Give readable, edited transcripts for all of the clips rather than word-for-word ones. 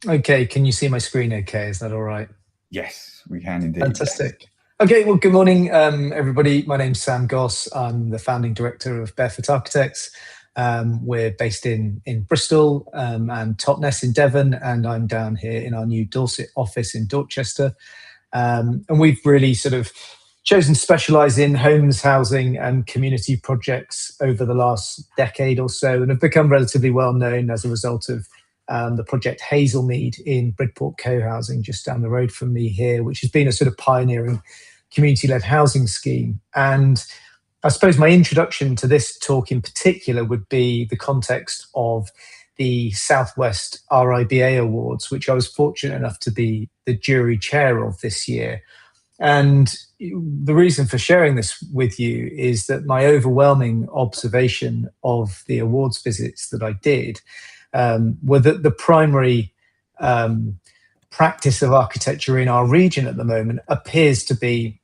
Okay, can you see my screen okay? Is that all right? Yes, we can indeed. Yes. Fantastic. Okay, well, good morning, everybody. My name's Sam Goss. I'm the founding director of Barefoot Architects. We're based in Bristol and Totnes in Devon, and I'm down here in our new Dorset office in Dorchester. And we've really sort of chosen to specialise in homes, housing, and community projects over the last decade or so, and have become relatively well known as a result of the project Hazelmead in Bridport Co-housing, just down the road from me here, which has been a sort of pioneering community-led housing scheme. And I suppose my introduction to this talk in particular would be the context of the Southwest RIBA Awards, which I was fortunate enough to be the jury chair of this year. And the reason for sharing this with you is that my overwhelming observation of the awards visits that I did were that the primary practice of architecture in our region at the moment appears to be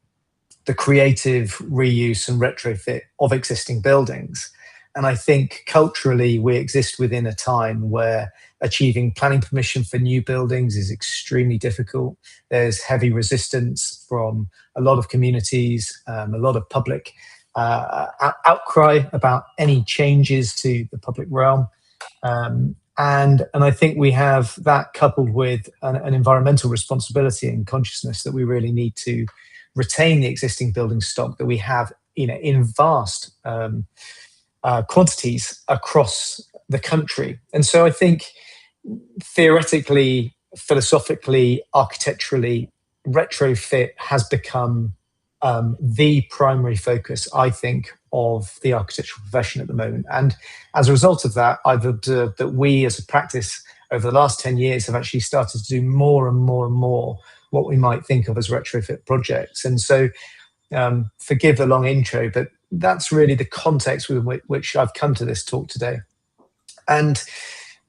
the creative reuse and retrofit of existing buildings. And I think culturally we exist within a time where achieving planning permission for new buildings is extremely difficult. There's heavy resistance from a lot of communities, a lot of public outcry about any changes to the public realm. And I think we have that coupled with an environmental responsibility and consciousness that we really need to retain the existing building stock that we have, in vast quantities across the country. And so I think theoretically, philosophically, architecturally, retrofit has become the primary focus, I think, of the architectural profession at the moment. And as a result of that, I've observed that we as a practice over the last 10 years have actually started to do more and more and more what we might think of as retrofit projects. And so forgive the long intro, but that's really the context with which I've come to this talk today. And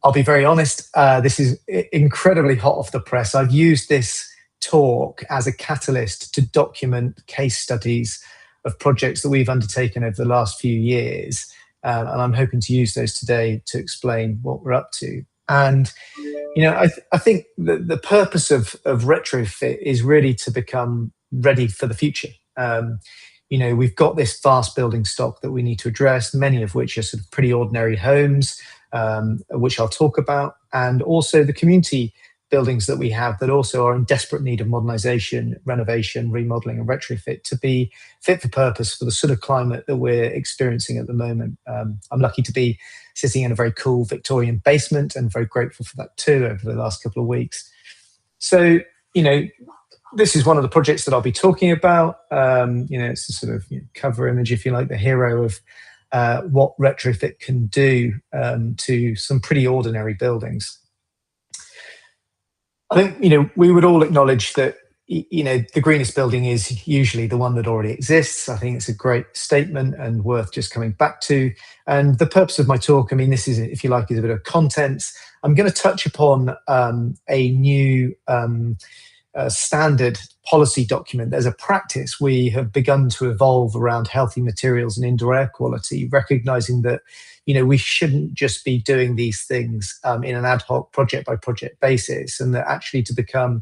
I'll be very honest, this is incredibly hot off the press. I've used this talk as a catalyst to document case studies of projects that we've undertaken over the last few years. And I'm hoping to use those today to explain what we're up to. And, I think the purpose of retrofit is really to become ready for the future. We've got this vast building stock that we need to address, many of which are sort of pretty ordinary homes, which I'll talk about, and also the community buildings that we have that also are in desperate need of modernisation, renovation, remodelling and retrofit to be fit for purpose for the sort of climate that we're experiencing at the moment. I'm lucky to be sitting in a very cool Victorian basement and very grateful for that too over the last couple of weeks. So, this is one of the projects that I'll be talking about. It's a sort of cover image, if you like, the hero of what retrofit can do to some pretty ordinary buildings. I think, we would all acknowledge that, the greenest building is usually the one that already exists. I think it's a great statement and worth just coming back to. And the purpose of my talk, this is, if you like, is a bit of contents. I'm going to touch upon a new standard policy document. There's a practice we have begun to evolve around healthy materials and indoor air quality, recognizing that we shouldn't just be doing these things in an ad hoc project by project basis, and that actually to become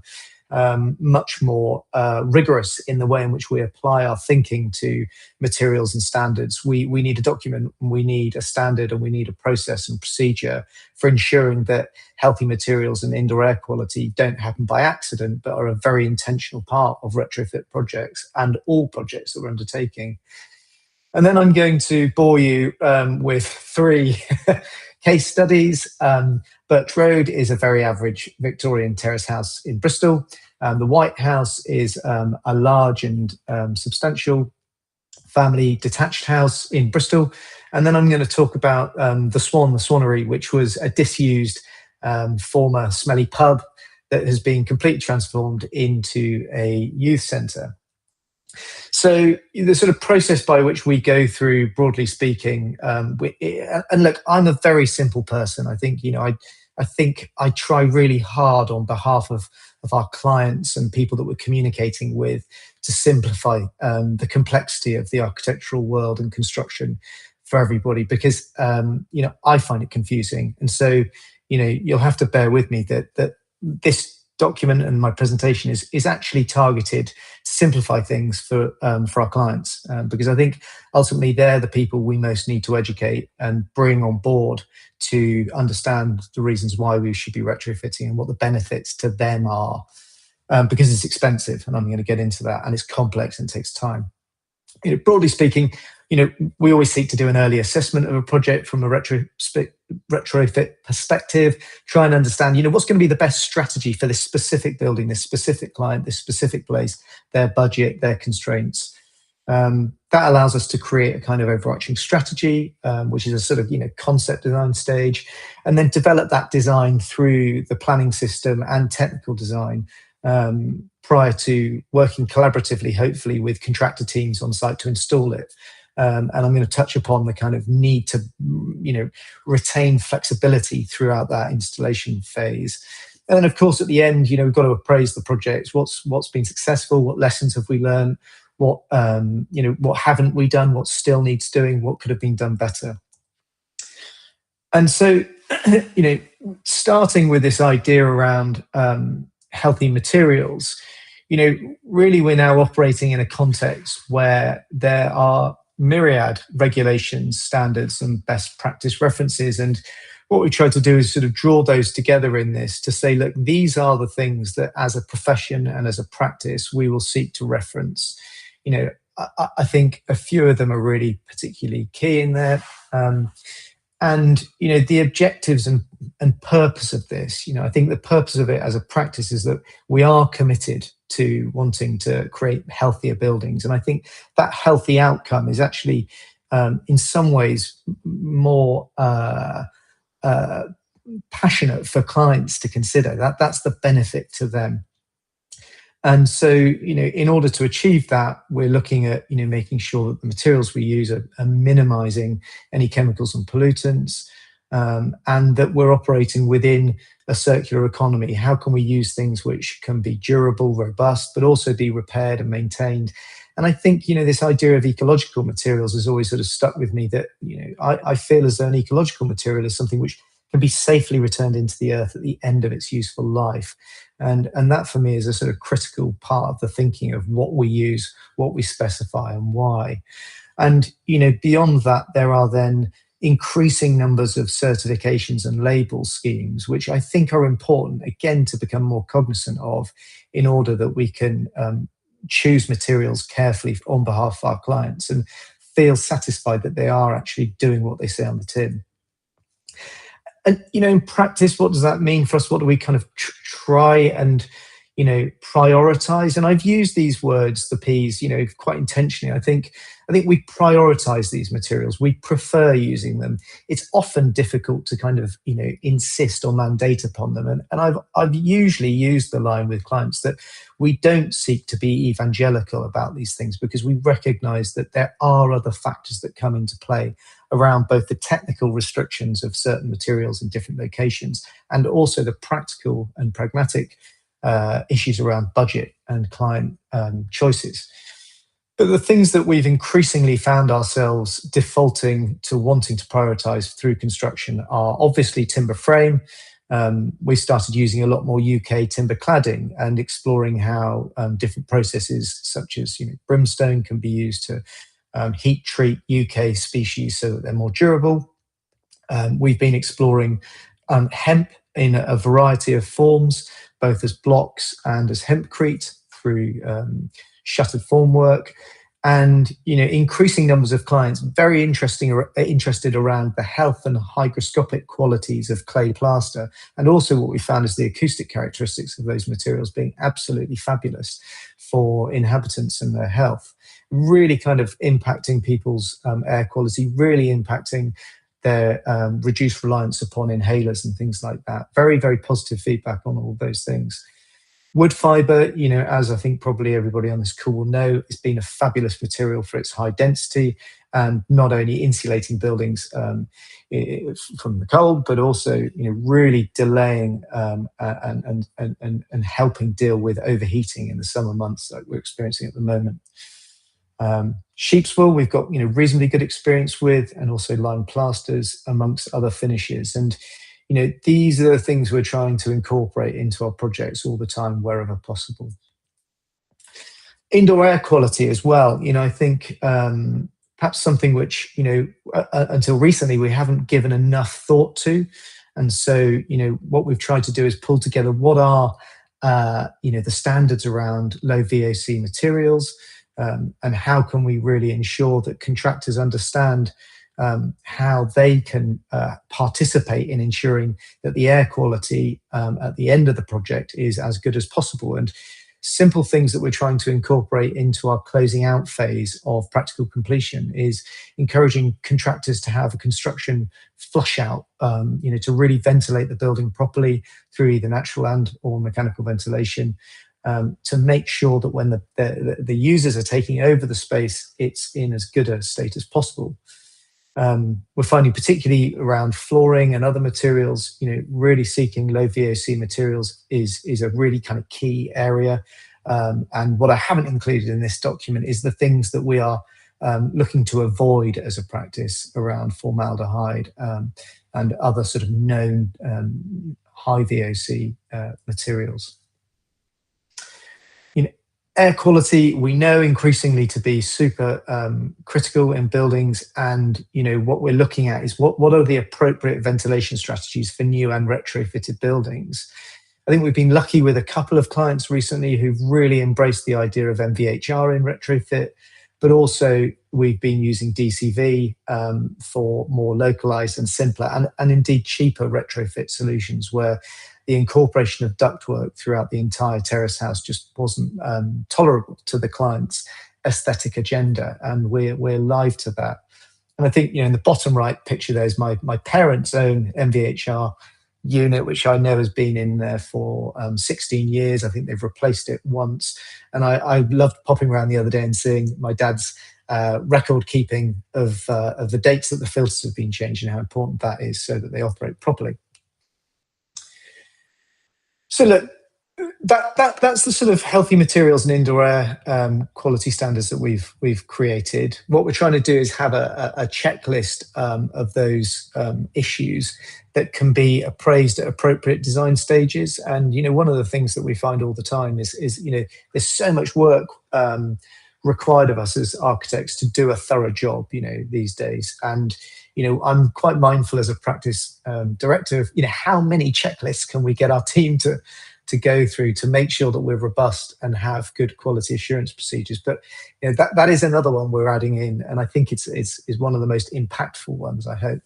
much more rigorous in the way in which we apply our thinking to materials and standards. We need a document, we need a standard, and we need a process and procedure for ensuring that healthy materials and indoor air quality don't happen by accident, but are a very intentional part of retrofit projects and all projects that we're undertaking. And then I'm going to bore you with three case studies. Birch Road is a very average Victorian terrace house in Bristol. The White House is a large and substantial family detached house in Bristol. And then I'm going to talk about the Swannery, which was a disused former smelly pub that has been completely transformed into a youth centre. So the sort of process by which we go through, broadly speaking, and look, I'm a very simple person. I think, I think I try really hard on behalf of our clients and people that we're communicating with to simplify the complexity of the architectural world and construction for everybody, because, I find it confusing. And so, you'll have to bear with me that this document and my presentation is actually targeted to simplify things for our clients, because I think ultimately they're the people we most need to educate and bring on board to understand the reasons why we should be retrofitting and what the benefits to them are, because it's expensive, and I'm going to get into that, and it's complex and takes time. Broadly speaking, we always seek to do an early assessment of a project from a retrofit perspective, try and understand, what's going to be the best strategy for this specific building, this specific client, this specific place, their budget, their constraints. That allows us to create a kind of overarching strategy, which is a sort of concept design stage, and then develop that design through the planning system and technical design, prior to working collaboratively, hopefully, with contractor teams on site to install it. And I'm going to touch upon the kind of need to, retain flexibility throughout that installation phase. And then, of course, at the end, we've got to appraise the project. What's been successful? What lessons have we learned? What haven't we done? What still needs doing? What could have been done better? And so, starting with this idea around healthy materials, really we're now operating in a context where there are myriad regulations, standards, and best practice references. And what we try to do is sort of draw those together in this to say, look, these are the things that as a profession and as a practice, we will seek to reference. I think a few of them are really particularly key in there. And the objectives and purpose of this, I think the purpose of it as a practice is that we are committed to wanting to create healthier buildings. And I think that healthy outcome is actually, in some ways, more passionate for clients to consider. That's the benefit to them. And so, in order to achieve that, we're looking at, making sure that the materials we use are minimizing any chemicals and pollutants, and that we're operating within a circular economy. How can we use things which can be durable, robust, but also be repaired and maintained? And I think, this idea of ecological materials has always sort of stuck with me, that, I feel as though an ecological material is something which can be safely returned into the earth at the end of its useful life. And that for me is a sort of critical part of the thinking of what we use, what we specify, and why. And, beyond that, there are then increasing numbers of certifications and label schemes, which I think are important, again, to become more cognizant of, in order that we can choose materials carefully on behalf of our clients and feel satisfied that they are actually doing what they say on the tin. And, in practice, what does that mean for us? What do we kind of try and, prioritize? And I've used these words, the P's, quite intentionally. I think we prioritize these materials. We prefer using them. It's often difficult to kind of, insist or mandate upon them. And I've usually used the line with clients that we don't seek to be evangelical about these things, because we recognize that there are other factors that come into play around both the technical restrictions of certain materials in different locations and also the practical and pragmatic issues around budget and client choices. But the things that we've increasingly found ourselves defaulting to wanting to prioritize through construction are obviously timber frame. We started using a lot more UK timber cladding and exploring how different processes such as brimstone can be used to heat treat UK species so that they're more durable. We've been exploring hemp in a variety of forms, both as blocks and as hempcrete through shuttered formwork. And increasing numbers of clients very interested around the health and hygroscopic qualities of clay plaster, and also what we found is the acoustic characteristics of those materials being absolutely fabulous for inhabitants and their health, really kind of impacting people's air quality, really impacting their reduced reliance upon inhalers and things like that. Very, very positive feedback on all those things. Wood fiber, as I think probably everybody on this call will know, has been a fabulous material for its high density and not only insulating buildings from the cold, but also really delaying and helping deal with overheating in the summer months like we're experiencing at the moment. Sheep's wool, we've got reasonably good experience with, and also lime plasters amongst other finishes. And these are the things we're trying to incorporate into our projects all the time, wherever possible. Indoor air quality as well. I think perhaps something which, until recently we haven't given enough thought to. And so, what we've tried to do is pull together what are, the standards around low VOC materials, and how can we really ensure that contractors understand how they can participate in ensuring that the air quality at the end of the project is as good as possible. And simple things that we're trying to incorporate into our closing out phase of practical completion is encouraging contractors to have a construction flush out, to really ventilate the building properly through either natural and or mechanical ventilation, to make sure that when the users are taking over the space, it's in as good a state as possible. We're finding, particularly around flooring and other materials, really seeking low VOC materials is a really kind of key area. And what I haven't included in this document is the things that we are looking to avoid as a practice around formaldehyde and other sort of known high VOC materials. Air quality, we know increasingly to be super critical in buildings, and what we're looking at is what are the appropriate ventilation strategies for new and retrofitted buildings. I think we've been lucky with a couple of clients recently who've really embraced the idea of MVHR in retrofit, but also we've been using DCV for more localized and simpler and indeed cheaper retrofit solutions, where the incorporation of ductwork throughout the entire terrace house just wasn't tolerable to the client's aesthetic agenda, and we're live to that. And I think in the bottom right picture there is my parents' own MVHR unit, which I know has been in there for 16 years. I think they've replaced it once, and I loved popping around the other day and seeing my dad's record keeping of the dates that the filters have been changed and how important that is so that they operate properly. So look, that's the sort of healthy materials and indoor air quality standards that we've created. What we're trying to do is have a checklist of those issues that can be appraised at appropriate design stages. And one of the things that we find all the time is there's so much work required of us as architects to do a thorough job these days. And I'm quite mindful as a practice director of how many checklists can we get our team to go through to make sure that we're robust and have good quality assurance procedures. But that is another one we're adding in, and I think it's one of the most impactful ones, I hope.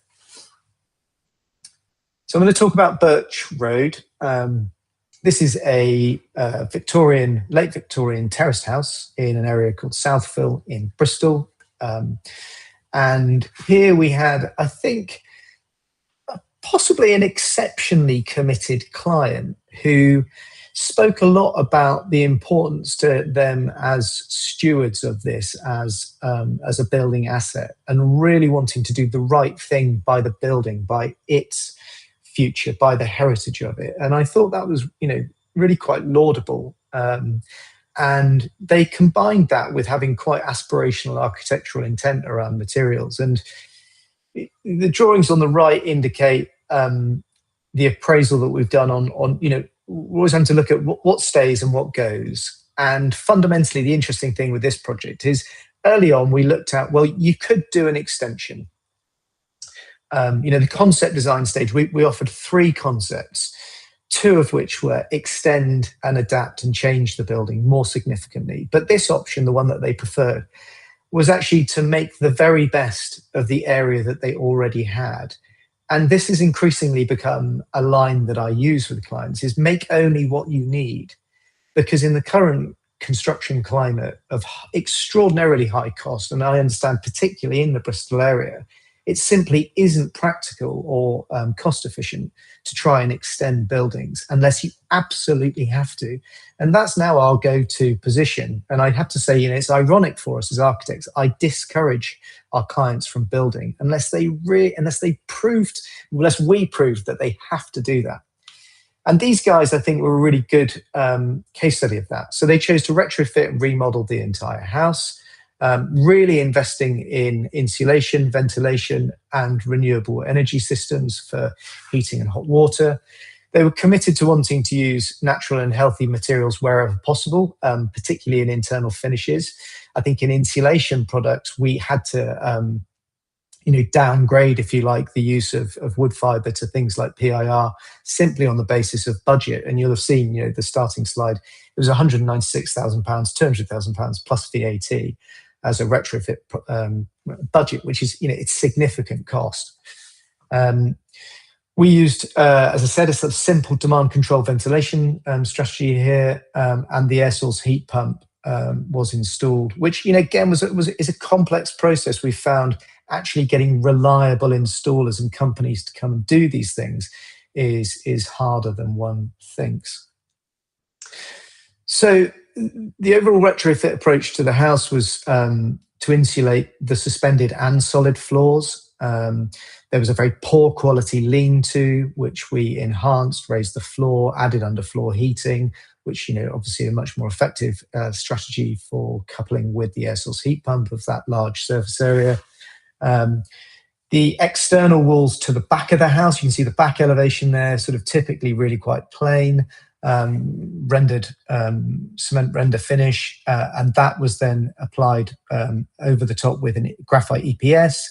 So I'm going to talk about Birch Road. This is a late Victorian terraced house in an area called Southfill in Bristol. And here we had, I think, possibly an exceptionally committed client who spoke a lot about the importance to them as stewards of this as a building asset, and really wanting to do the right thing by the building, by its future, by the heritage of it. And I thought that was, really quite laudable. And they combined that with having quite aspirational architectural intent around materials. And the drawings on the right indicate the appraisal that we've done on we're always having to look at what stays and what goes. And fundamentally, the interesting thing with this project is early on we looked at, well, you could do an extension. The concept design stage, we offered 3 concepts, 2 of which were extend and adapt and change the building more significantly. But this option, the one that they preferred, was actually to make the very best of the area that they already had. And this has increasingly become a line that I use with clients, is make only what you need. Because in the current construction climate of extraordinarily high cost, and I understand particularly in the Bristol area, it simply isn't practical or cost efficient to try and extend buildings unless you absolutely have to. And that's now our go-to position. And I have to say, it's ironic for us as architects. I discourage our clients from building unless we proved that they have to do that. And these guys, I think, were a really good case study of that. So they chose to retrofit and remodel the entire house. really investing in insulation, ventilation, and renewable energy systems for heating and hot water. They were committed to wanting to use natural and healthy materials wherever possible, particularly in internal finishes. I think in insulation products, we had to downgrade, if you like, the use of wood fiber to things like PIR simply on the basis of budget. And you'll have seen, the starting slide, it was £196,000, £200,000 plus VAT as a retrofit budget, which is, it's significant cost. We used, as I said, a sort of simple demand control ventilation strategy here, and the air source heat pump was installed, which, again, is a complex process. We found actually getting reliable installers and companies to come and do these things is harder than one thinks. So the overall retrofit approach to the house was to insulate the suspended and solid floors. There was a very poor quality lean-to, which we enhanced, raised the floor, added underfloor heating, which, obviously a much more effective strategy for coupling with the air source heat pump of that large surface area. The external walls to the back of the house, you can see the back elevation there, sort of typically really quite plain, rendered cement render finish, and that was then applied over the top with a graphite EPS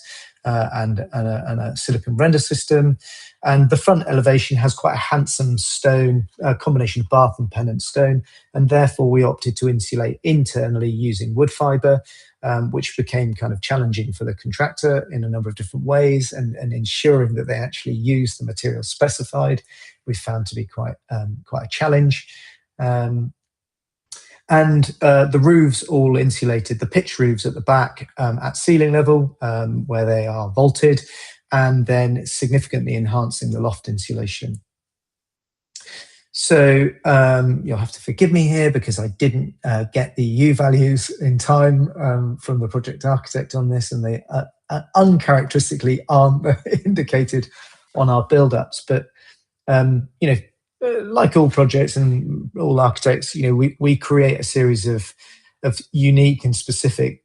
and a silicon render system. And the front elevation has quite a handsome stone, a combination of bath and pennant stone, and therefore we opted to insulate internally using wood fiber, which became kind of challenging for the contractor in a number of different ways, and ensuring that they actually use the material specified, we found to be quite a challenge. And the roofs all insulated, the pitch roofs at the back at ceiling level, where they are vaulted, and then significantly enhancing the loft insulation. So you'll have to forgive me here because I didn't get the U values in time from the project architect on this, and they uncharacteristically aren't indicated on our build-ups. But like all projects and all architects, we create a series of unique and specific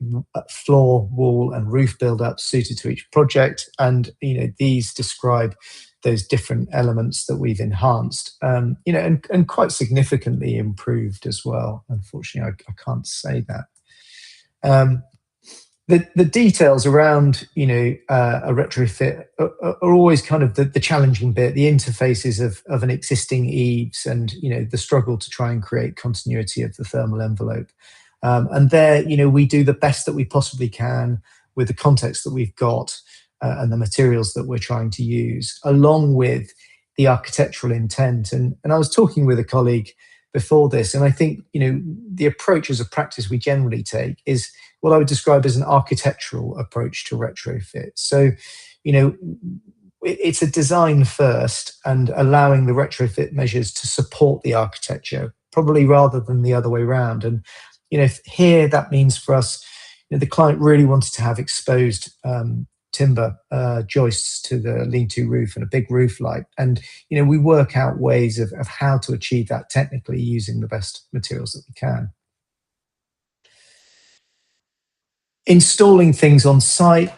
floor, wall, and roof build-ups suited to each project, and these describe those different elements that we've enhanced, and quite significantly improved as well. Unfortunately, I can't say that. The details around a retrofit are always kind of the challenging bit, the interfaces of an existing eaves, and the struggle to try and create continuity of the thermal envelope. And there, we do the best that we possibly can with the context that we've got and the materials that we're trying to use, along with the architectural intent. And I was talking with a colleague before this, and I think the approach as a practice we generally take is what I would describe as an architectural approach to retrofit. So, it's a design first and allowing the retrofit measures to support the architecture, probably rather than the other way around. And here that means for us, the client really wanted to have exposed timber joists to the lean-to roof and a big roof light. And, we work out ways of how to achieve that technically using the best materials that we can. Installing things on site,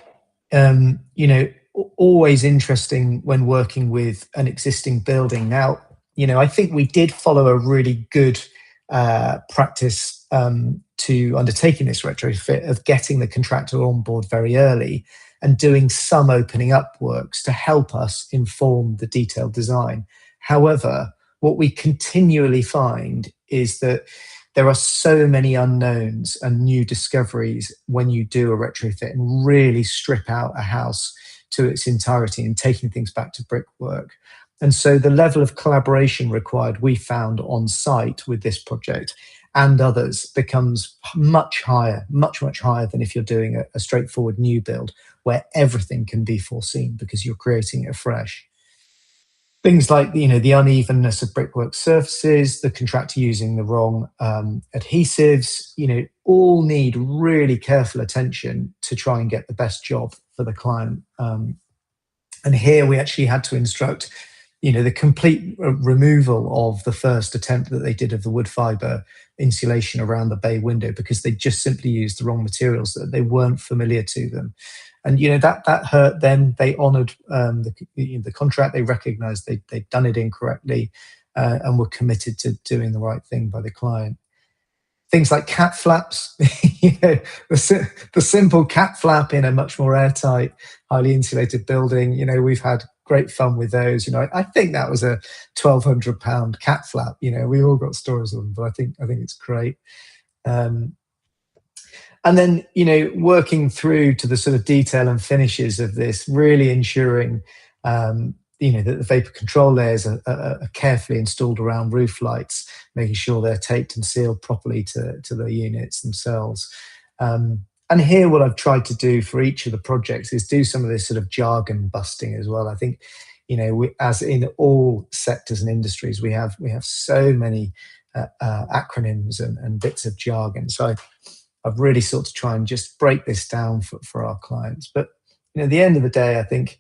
always interesting when working with an existing building. Now, I think we did follow a really good practice to undertaking this retrofit of getting the contractor on board very early and doing some opening up works to help us inform the detailed design. However, what we continually find is that there are so many unknowns and new discoveries when you do a retrofit and really strip out a house to its entirety and taking things back to brickwork. And so the level of collaboration required, we found on site with this project and others, becomes much higher, much higher than if you're doing a straightforward new build where everything can be foreseen because you're creating it afresh. Things like the unevenness of brickwork surfaces, the contractor using the wrong adhesives, all need really careful attention to try and get the best job for the client. And here we actually had to instruct the complete removal of the first attempt that they did of the wood fiber insulation around the bay window, because they just simply used the wrong materials, that they weren't familiar to them. And that hurt them. They honoured the contract. They recognised they'd done it incorrectly, and were committed to doing the right thing by the client. Things like cat flaps, the simple cat flap in a much more airtight, highly insulated building. We've had great fun with those. I think that was a £1,200 cat flap. We all got stories of them, but I think it's great. And then, working through to the sort of detail and finishes of this, really ensuring, that the vapor control layers are carefully installed around roof lights, making sure they're taped and sealed properly to the units themselves. And here, what I've tried to do for each of the projects is do some of this sort of jargon busting as well. I think, as in all sectors and industries, we have so many acronyms and bits of jargon. So I've really sought to try and just break this down for our clients. But at the end of the day, I think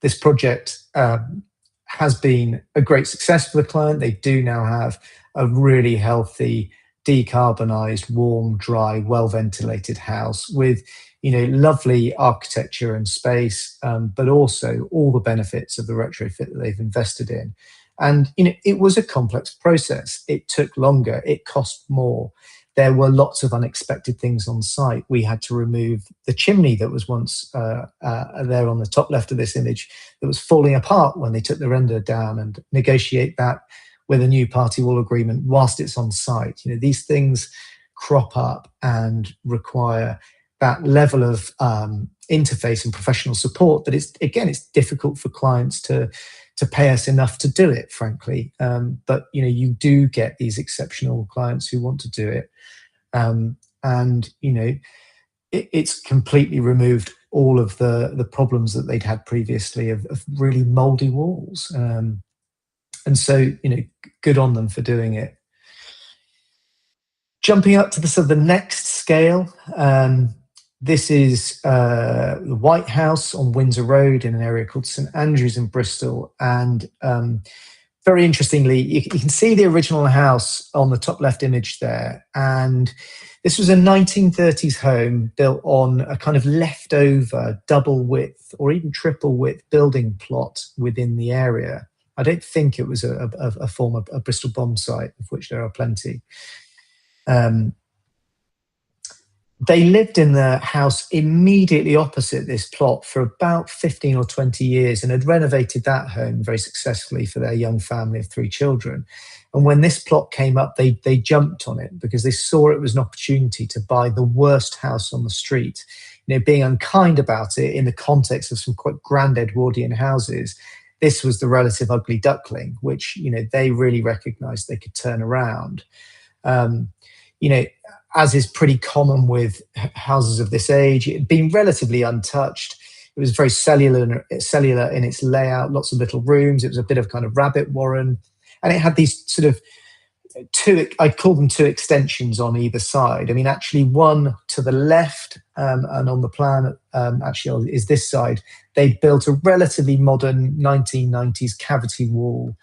this project has been a great success for the client. They do now have a really healthy, decarbonised, warm, dry, well-ventilated house with, lovely architecture and space, but also all the benefits of the retrofit that they've invested in. And, it was a complex process. It took longer. It cost more. There were lots of unexpected things on site. We had to remove the chimney that was once there on the top left of this image that was falling apart when they took the render down, and negotiate that with a new party wall agreement whilst it's on site. These things crop up and require that level of interface and professional support that it's difficult for clients to pay us enough to do it, frankly. But you do get these exceptional clients who want to do it. And it's completely removed all of the problems that they'd had previously of really mouldy walls. And so, good on them for doing it. Jumping up to the next scale, this is the White House on Windsor Road in an area called St Andrews in Bristol. And very interestingly, you can see the original house on the top left image there. And this was a 1930s home built on a kind of leftover double width or even triple width building plot within the area. I don't think it was a former Bristol bomb site, of which there are plenty. They lived in the house immediately opposite this plot for about 15 or 20 years and had renovated that home very successfully for their young family of 3 children. And when this plot came up, they jumped on it because they saw it was an opportunity to buy the worst house on the street. Being unkind about it in the context of some quite grand Edwardian houses, this was the relative ugly duckling, which they really recognised they could turn around. As is pretty common with houses of this age, it had been relatively untouched. It was very cellular in its layout, lots of little rooms. It was a bit of kind of rabbit warren. And it had these sort of I'd call them 2 extensions on either side. I mean, actually one to the left and on the plan actually is this side. They built a relatively modern 1990s cavity wall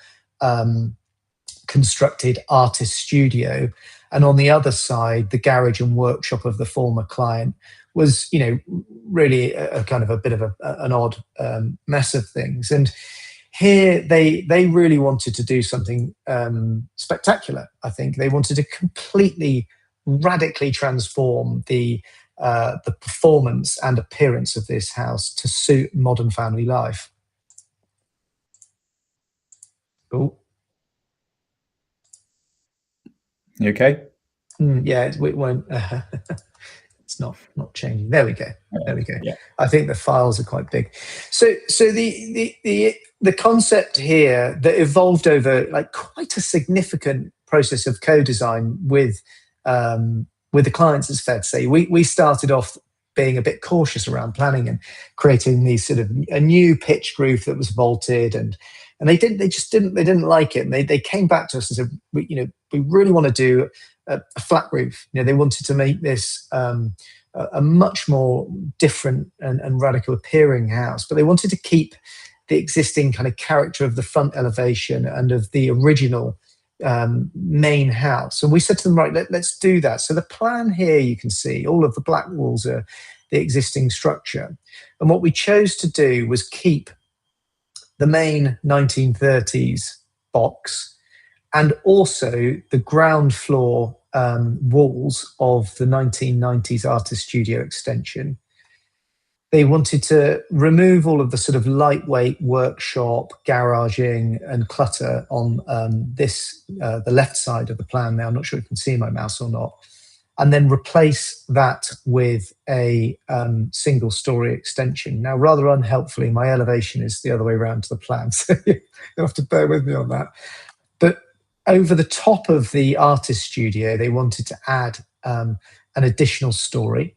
constructed artist studio. And on the other side, the garage and workshop of the former client was, really a kind of a bit of an odd mess of things. And here they really wanted to do something spectacular. I think they wanted to completely, radically transform the performance and appearance of this house to suit modern family life. Oh. You okay? Yeah, it won't. It's not changing. There we go. There we go. Yeah. I think the files are quite big. So the concept here that evolved over like quite a significant process of co-design with the clients, it's fair to say. We started off being a bit cautious around planning and creating these sort of a new pitched roof that was vaulted and they didn't like it. And they came back to us and said, we really want to do a flat roof. They wanted to make this a much more different and radical appearing house, but they wanted to keep the existing kind of character of the front elevation and of the original main house. And we said to them, right, let's do that. So the plan here, you can see all of the black walls are the existing structure. And what we chose to do was keep the main 1930s box and also the ground floor walls of the 1990s artist studio extension. They wanted to remove all of the sort of lightweight workshop, garaging, and clutter on the left side of the plan now. I'm not sure if you can see my mouse or not. And then replace that with a single-story extension. Now, rather unhelpfully, my elevation is the other way around to the plan, so you'll have to bear with me on that. But over the top of the artist studio, they wanted to add an additional story.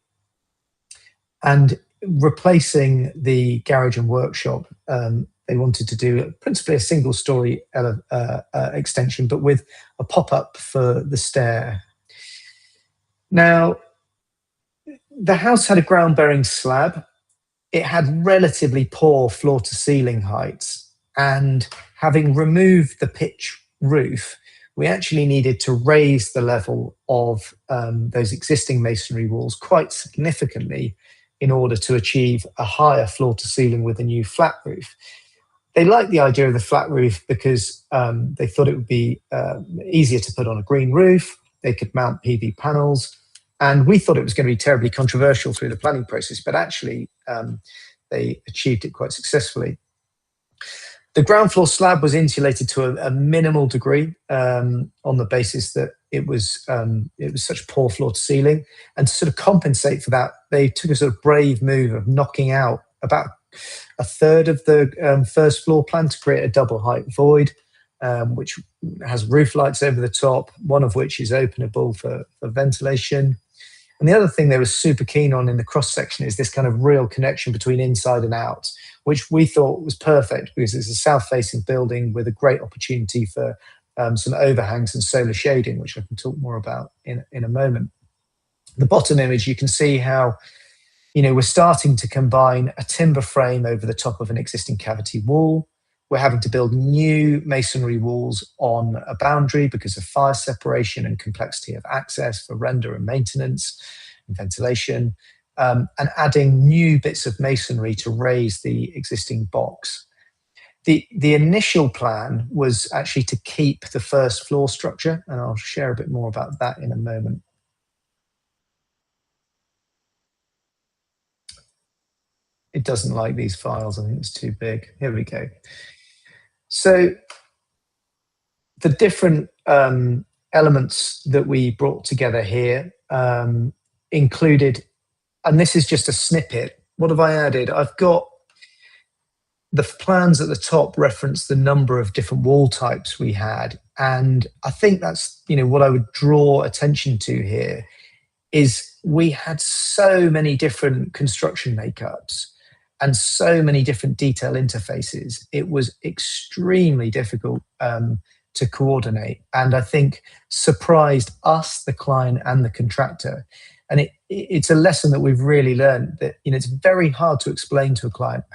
And replacing the garage and workshop, they wanted to do principally a single story extension, but with a pop-up for the stair. Now, the house had a ground-bearing slab. It had relatively poor floor-to-ceiling heights, and having removed the pitch roof, we actually needed to raise the level of those existing masonry walls quite significantly in order to achieve a higher floor-to-ceiling with a new flat roof. They liked the idea of the flat roof because they thought it would be easier to put on a green roof. They could mount PV panels. And we thought it was going to be terribly controversial through the planning process, but actually they achieved it quite successfully. The ground floor slab was insulated to a minimal degree on the basis that it was such poor floor to ceiling. And to sort of compensate for that, they took a sort of brave move of knocking out about a third of the first floor plan to create a double height void, which has roof lights over the top, one of which is openable for ventilation. And the other thing they were super keen on in the cross section is this kind of real connection between inside and out, which we thought was perfect because it's a south-facing building with a great opportunity for some overhangs and solar shading, which I can talk more about in a moment. The bottom image, you can see how we're starting to combine a timber frame over the top of an existing cavity wall. We're having to build new masonry walls on a boundary because of fire separation and complexity of access for render and maintenance and ventilation, and adding new bits of masonry to raise the existing box. The initial plan was actually to keep the first floor structure, and I'll share a bit more about that in a moment. It doesn't like these files. I think it's too big. Here we go. So the different elements that we brought together here included, and this is just a snippet. What have I added? I've got the plans at the top reference the number of different wall types we had. And I think that's, what I would draw attention to here is we had so many different construction makeups and so many different detail interfaces. It was extremely difficult to coordinate, and I think surprised us, the client, and the contractor. And it's a lesson that we've really learned, that it's very hard to explain to a client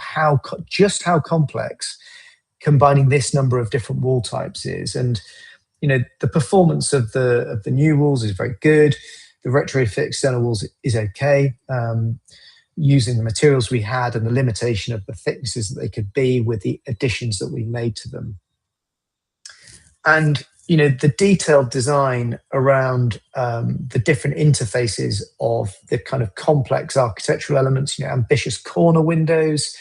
just how complex combining this number of different wall types is. And the performance of the new walls is very good. The retrofit external walls is okay. Using the materials we had and the limitation of the thicknesses that they could be with the additions that we made to them. And, the detailed design around the different interfaces of the kind of complex architectural elements, ambitious corner windows,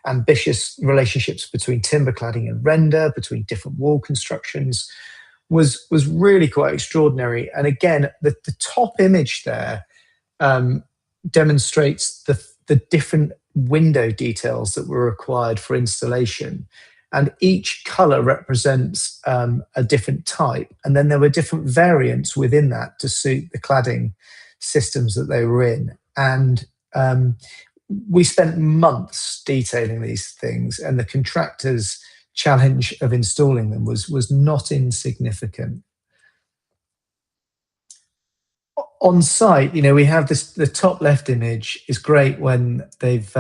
ambitious relationships between timber cladding and render, between different wall constructions, was really quite extraordinary. And again, the top image there demonstrates the different window details that were required for installation. And each color represents a different type. And then there were different variants within that to suit the cladding systems that they were in. And we spent months detailing these things, and the contractor's challenge of installing them was not insignificant. On site, we have the top left image is great when they've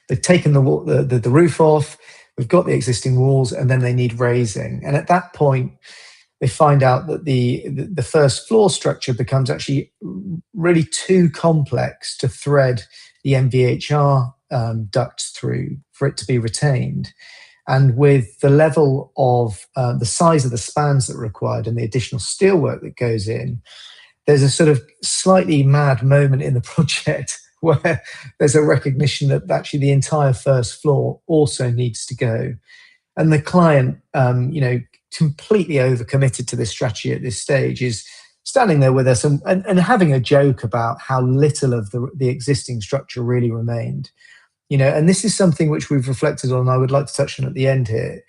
they've taken the roof off, we've got the existing walls, and then they need raising. And at that point, they find out that the first floor structure becomes actually really too complex to thread the MVHR ducts through for it to be retained. And with the level of the size of the spans that are required and the additional steelwork that goes in, there's a sort of slightly mad moment in the project where there's a recognition that actually the entire first floor also needs to go. And the client, completely overcommitted to this strategy at this stage, is standing there with us and having a joke about how little of the existing structure really remained. And this is something which we've reflected on, and I would like to touch on at the end here,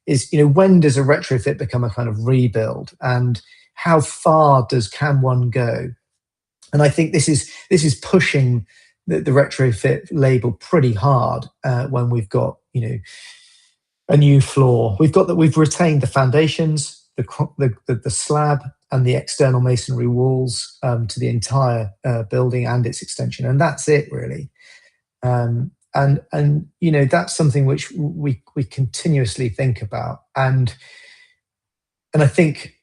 is, when does a retrofit become a kind of rebuild, and how far can one go? And I think this is pushing the retrofit label pretty hard when we've got, a new floor. We've retained the foundations, the slab, and the external masonry walls to the entire building and its extension, and that's it really. And that's something which we continuously think about, and I think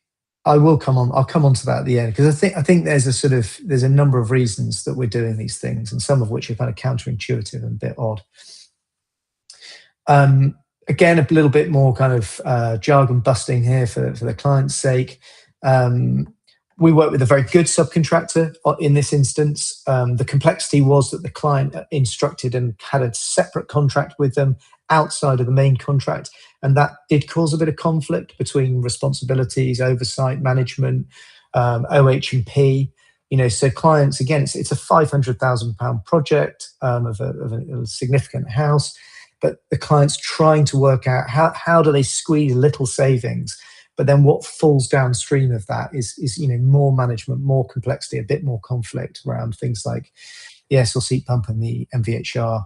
I'll come on to that at the end, because I think there's a number of reasons that we're doing these things, and some of which are kind of counterintuitive and a bit odd. Again, a little bit more kind of jargon busting here for the client's sake. We work with a very good subcontractor in this instance. The complexity was that the client instructed and had a separate contract with them outside of the main contract, and that did cause a bit of conflict between responsibilities, oversight, management, OH&P. So clients, again, it's a £500,000 project of a significant house, but the client's trying to work out how do they squeeze little savings. But then what falls downstream of that is more management, more complexity, a bit more conflict around things like the air source heat pump and the MVHR.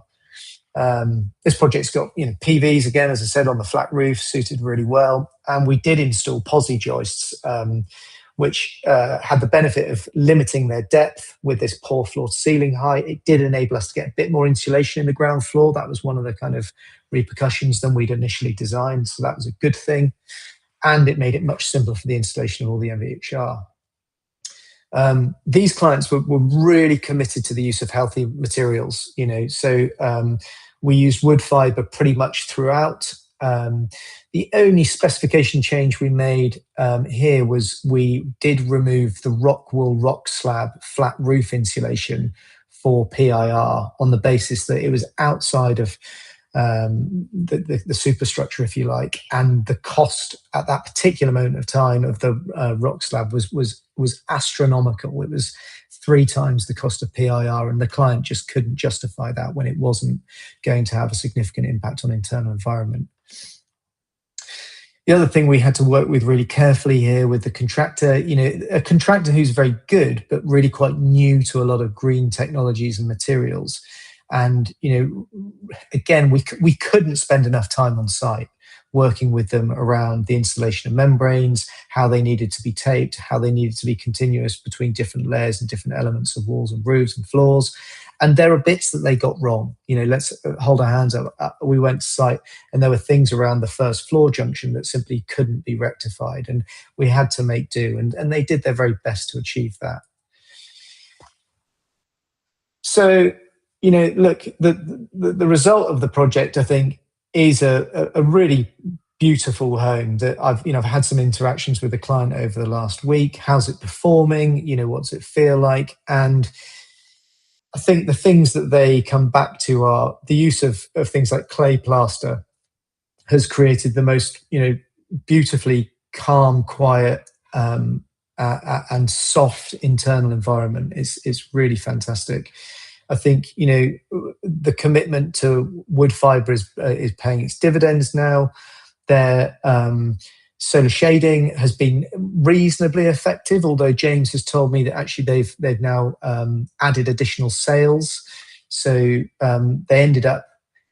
This project's got PVs, again, as I said, on the flat roof, suited really well. And we did install posi joists, which had the benefit of limiting their depth with this poor floor to ceiling height. It did enable us to get a bit more insulation in the ground floor. That was one of the kind of repercussions than we'd initially designed. So that was a good thing. And it made it much simpler for the installation of all the MVHR. These clients were really committed to the use of healthy materials, so we used wood fiber pretty much throughout. The only specification change we made here was we did remove the rock wool rock slab flat roof insulation for PIR on the basis that it was outside of the superstructure, if you like, and the cost at that particular moment of time of the rock slab was astronomical. It was 3 times the cost of PIR, and the client just couldn't justify that when it wasn't going to have a significant impact on internal environment. The other thing we had to work with really carefully here with the contractor, a contractor who's very good but really quite new to a lot of green technologies and materials. And, again, we couldn't spend enough time on site working with them around the installation of membranes, how they needed to be taped, how they needed to be continuous between different layers and different elements of walls and roofs and floors. And there are bits that they got wrong. Let's hold our hands up. We went to site and there were things around the first floor junction that simply couldn't be rectified. And we had to make do. And they did their very best to achieve that. So, look, the result of the project, I think, is a really beautiful home that I've had some interactions with the client over the last week. How's it performing? What's it feel like? And I think the things that they come back to are the use of things like clay plaster has created the most, beautifully calm, quiet, and soft internal environment. It's really fantastic. I think the commitment to wood fibre is paying its dividends now. Their solar shading has been reasonably effective, although James has told me that actually they've now added additional sails. So they ended up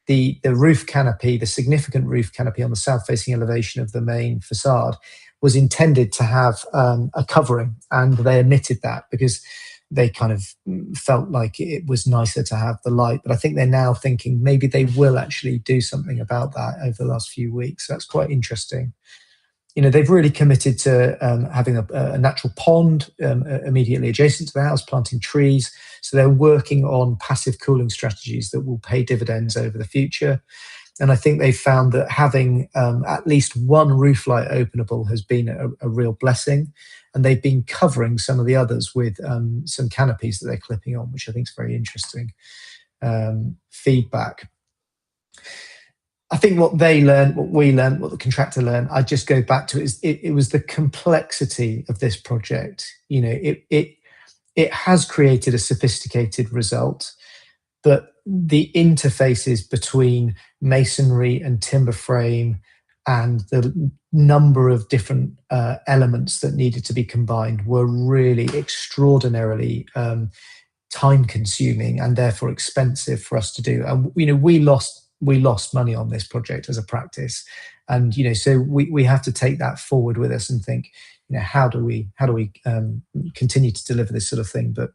the roof canopy, the significant roof canopy on the south-facing elevation of the main facade, was intended to have a covering, and they omitted that because they kind of felt like it was nicer to have the light. But I think they're now thinking maybe they will actually do something about that over the last few weeks. So that's quite interesting. They've really committed to having a natural pond immediately adjacent to the house, planting trees. So they're working on passive cooling strategies that will pay dividends over the future. And I think they've found that having at least one roof light openable has been a real blessing. And they've been covering some of the others with some canopies that they're clipping on, which I think is very interesting feedback. I think what they learned, what we learned, what the contractor learned, I just go back to it was the complexity of this project. It has created a sophisticated result, but the interfaces between masonry and timber frame and the number of different elements that needed to be combined were really extraordinarily time consuming and therefore expensive for us to do. And we lost money on this project as a practice, and so we have to take that forward with us and think, how do we continue to deliver this sort of thing, but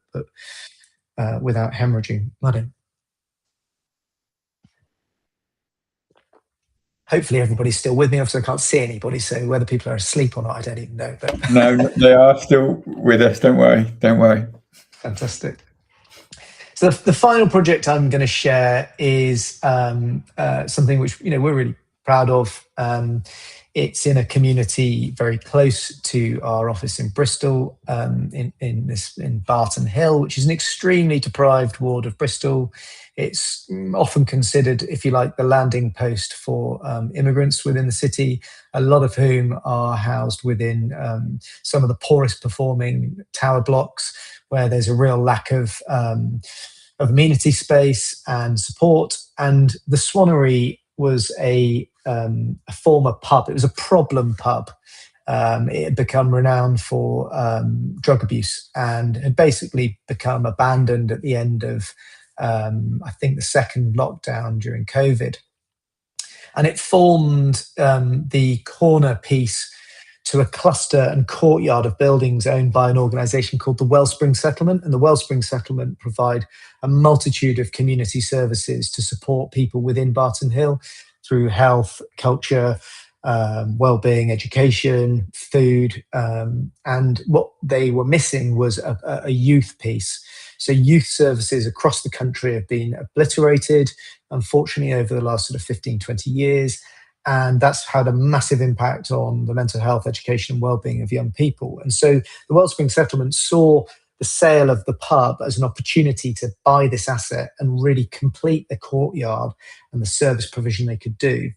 without hemorrhaging money. Hopefully everybody's still with me. Obviously I can't see anybody, so whether people are asleep or not, I don't even know. But No, they are still with us. Don't worry. Fantastic. So the final project I'm going to share is something which we're really proud of. It's in a community very close to our office in Bristol, in Barton Hill, which is an extremely deprived ward of Bristol. It's often considered, if you like, the landing post for immigrants within the city, a lot of whom are housed within some of the poorest performing tower blocks, where there's a real lack of amenity space and support. And the Swannery was a former pub. It was a problem pub. It had become renowned for drug abuse and had basically become abandoned at the end of, I think, the second lockdown during COVID. And it formed the corner piece to a cluster and courtyard of buildings owned by an organisation called the Wellspring Settlement. And the Wellspring Settlement provide a multitude of community services to support people within Barton Hill through health, culture, well-being, education, food. And what they were missing was a youth piece. So youth services across the country have been obliterated, unfortunately, over the last sort of 15, 20 years. And that's had a massive impact on the mental health, education, and well-being of young people. And so the Wellspring Settlement saw the sale of the pub as an opportunity to buy this asset and really complete the courtyard and the service provision they could do.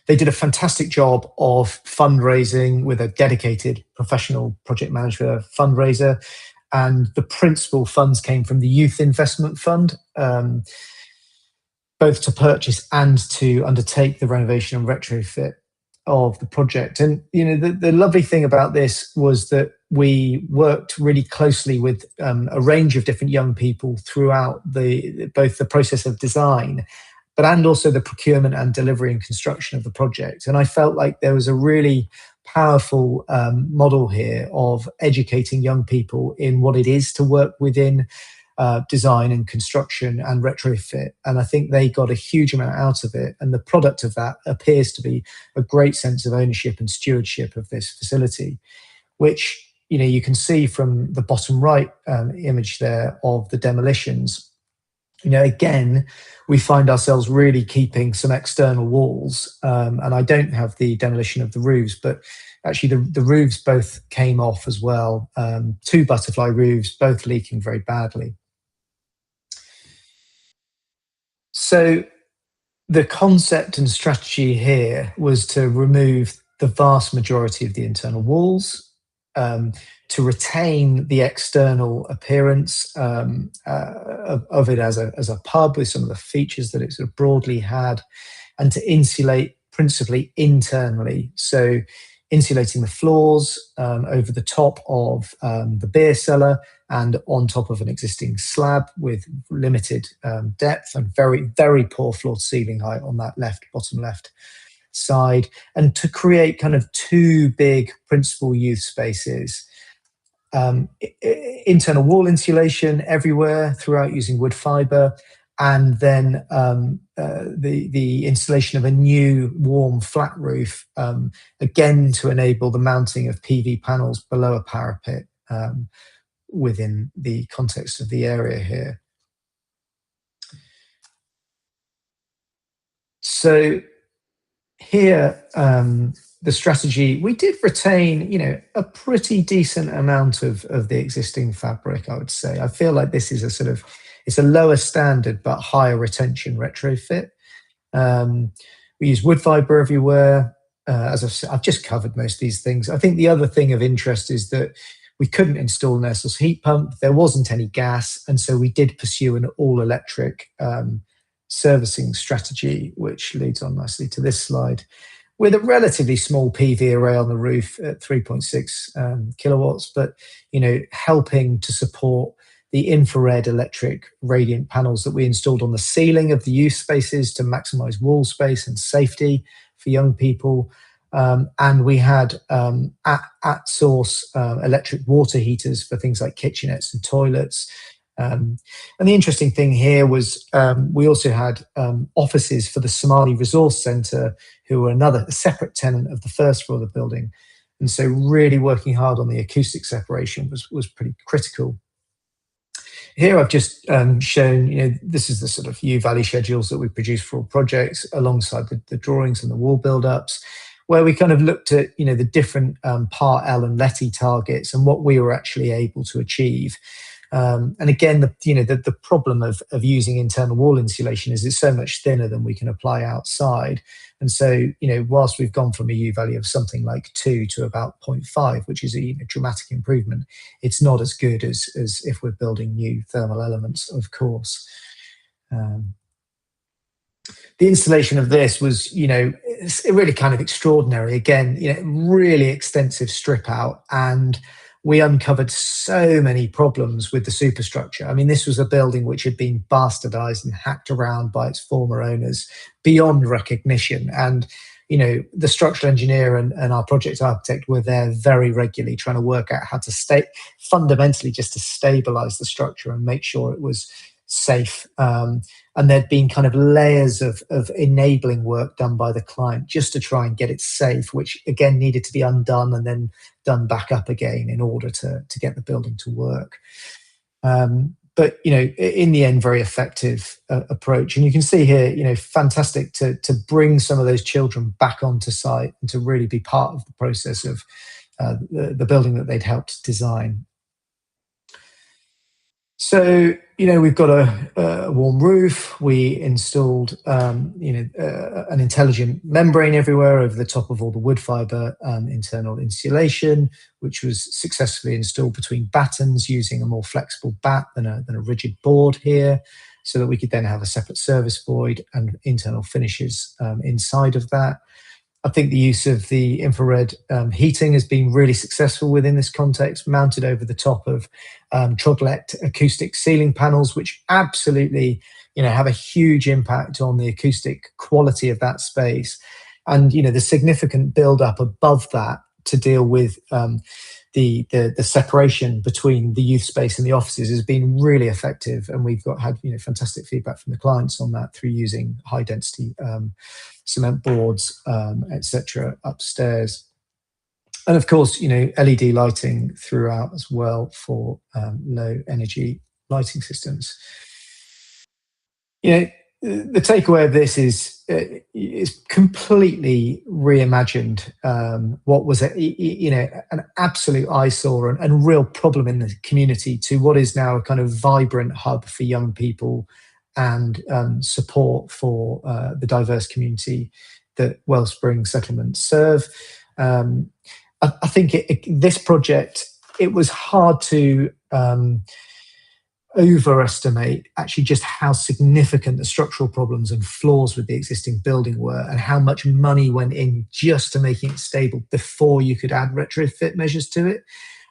They did a fantastic job of fundraising with a dedicated professional project manager fundraiser. And the principal funds came from the Youth Investment Fund, both to purchase and to undertake the renovation and retrofit of the project. And the lovely thing about this was that we worked really closely with a range of different young people throughout both the process of design, and also the procurement and delivery and construction of the project. And I felt like there was a really powerful model here of educating young people in what it is to work within design and construction and retrofit. And I think they got a huge amount out of it. And the product of that appears to be a great sense of ownership and stewardship of this facility, which you can see from the bottom right image there of the demolitions. Again, we find ourselves really keeping some external walls. And I don't have the demolition of the roofs, but actually the roofs both came off as well. 2 butterfly roofs, both leaking very badly. So the concept and strategy here was to remove the vast majority of the internal walls, to retain the external appearance of it as a pub with some of the features that it sort of broadly had, and to insulate principally internally. So insulating the floors over the top of the beer cellar and on top of an existing slab with limited depth and very, very poor floor to ceiling height on that bottom left side, and to create kind of 2 big principal youth spaces. internal wall insulation everywhere throughout using wood fiber, and then the installation of a new warm flat roof, again to enable the mounting of PV panels below a parapet within the context of the area here. So here, the strategy, we did retain, a pretty decent amount of the existing fabric, I would say. I feel like this is it's a lower standard but higher retention retrofit. We use wood fiber everywhere. As I've just covered most of these things. I think the other thing of interest is that we couldn't install an air source heat pump. There wasn't any gas, and so we did pursue an all-electric servicing strategy, which leads on nicely to this slide, with a relatively small PV array on the roof at 3.6 kilowatts, but helping to support the infrared electric radiant panels that we installed on the ceiling of the youth spaces to maximize wall space and safety for young people. And we had at source electric water heaters for things like kitchenettes and toilets. And the interesting thing here was we also had offices for the Somali Resource Centre, who were a separate tenant of the first floor of the building. And so really working hard on the acoustic separation was pretty critical. Here I've just shown, this is the sort of U-Valley schedules that we produce for all projects alongside the drawings and the wall build-ups, where we kind of looked at, the different Part L and LETI targets and what we were actually able to achieve. And again, the problem of using internal wall insulation is it's so much thinner than we can apply outside. And so, whilst we've gone from a U-value of something like 2 to about 0.5, which is a dramatic improvement, it's not as good as if we're building new thermal elements, of course. The installation of this was, really kind of extraordinary. Again, really extensive strip out, and we uncovered so many problems with the superstructure. I mean, this was a building which had been bastardized and hacked around by its former owners beyond recognition. And, the structural engineer and our project architect were there very regularly trying to work out how to fundamentally just to stabilize the structure and make sure it was safe. And there'd been kind of layers of enabling work done by the client just to try and get it safe, which again needed to be undone and then done back up again in order to get the building to work. But in the end, very effective approach. And you can see here, fantastic to bring some of those children back onto site and to really be part of the process of the building that they'd helped design. So, we've got a warm roof. We installed, an intelligent membrane everywhere over the top of all the wood fiber internal insulation, which was successfully installed between battens using a more flexible bat than a rigid board here, so that we could then have a separate service void and internal finishes inside of that. I think the use of the infrared heating has been really successful within this context, mounted over the top of Trodlet acoustic ceiling panels, which absolutely, have a huge impact on the acoustic quality of that space. And, the significant build-up above that to deal with the separation between the youth space and the offices has been really effective. And we've had fantastic feedback from the clients on that through using high-density cement boards, etc. upstairs. And of course, LED lighting throughout as well for low energy lighting systems. The takeaway of this is completely reimagined what was an absolute eyesore and real problem in the community to what is now a kind of vibrant hub for young people and support for the diverse community that Wellspring settlements serve. I think this project, it was hard to overestimate actually just how significant the structural problems and flaws with the existing building were, and how much money went in just to making it stable before you could add retrofit measures to it.